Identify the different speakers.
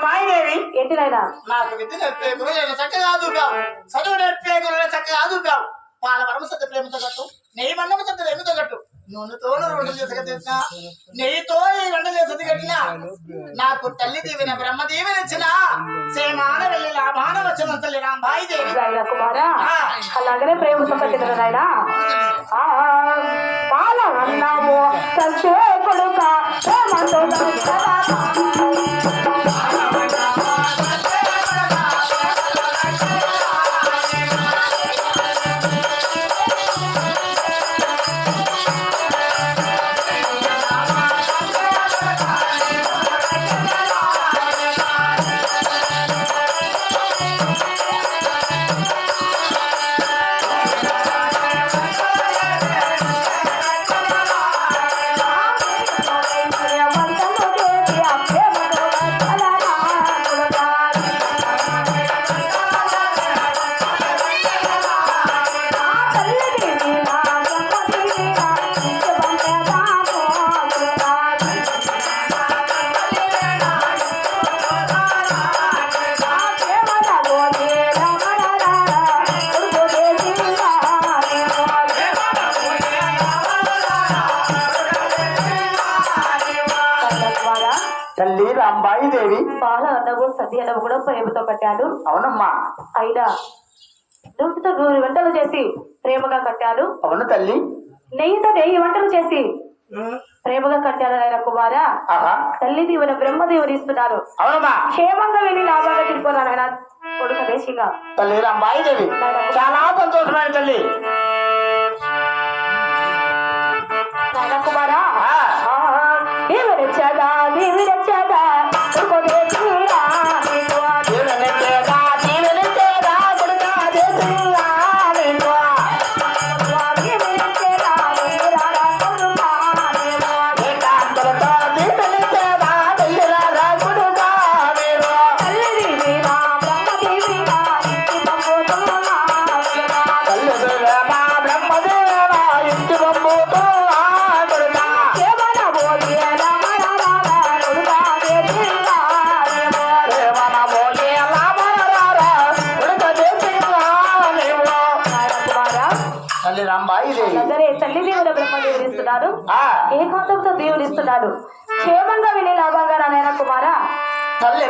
Speaker 1: మాయదేవి
Speaker 2: ఏంటినైనా
Speaker 1: నాకు విద్య నేర్పే గురువు చక్కగా చూపావు, చదువు నేర్పే గురువు చక్కగా చూపావు. పాల పరమసత్య ప్రేమతో కట్టు, నెయ్యి మన్నమ సత్య ప్రేమతో కట్టు, నూనెతో వంటలు చేసక తెచ్చిన నెయ్యితో ఈ వంట చేసేది కట్టిన నాకు తల్లి దీవెన బ్రహ్మ దీవెన ఇచ్చిన సేమాన వెళ్ళి లాభాన వచ్చిన తల్లి రాంబాయి దేవి.
Speaker 2: కుమారా అలాగనే ప్రేమతో కట్టిన నాయన పాల అన్నాము సంచే కొడుక ప్రేమతో
Speaker 1: తల్లి రాంబాయి దేవి.
Speaker 2: పాల అన్నవు సద్య అన్నవు కూడా ప్రేమతో కట్టాను.
Speaker 1: అవునమ్మా.
Speaker 2: అయినా నూటితో 100 వంటలు చేసి ప్రేమగా కట్టాను.
Speaker 1: అవును తల్లి.
Speaker 2: నెయ్యితో 1000 వంటలు చేసి ప్రేమగా కట్టాను నాయన కుమారా. తల్లి దీవెన బ్రహ్మదేవుని ఇస్తున్నారు.
Speaker 1: అవునమ్మా.
Speaker 2: క్షేమంగా వెళ్ళి లాభంగా తిరిగిపోరాను ఆయన కొడుకు దేశంగా.
Speaker 1: తల్లి రాంబాయి దేవి చాలా సంతోషమైన తల్లి.
Speaker 2: నాయన కుమారా దేవుడొచ్చాదా దేవుడొచ్చాదా తల్లి దేవుడు బ్రహ్మదేవుడు ఇస్తున్నాడు, ఏకాంతంతో దేవుడు ఇస్తున్నాడు. క్షేమంగా వెళ్ళే లాభంగా నాయన కుమారా.
Speaker 1: తల్లి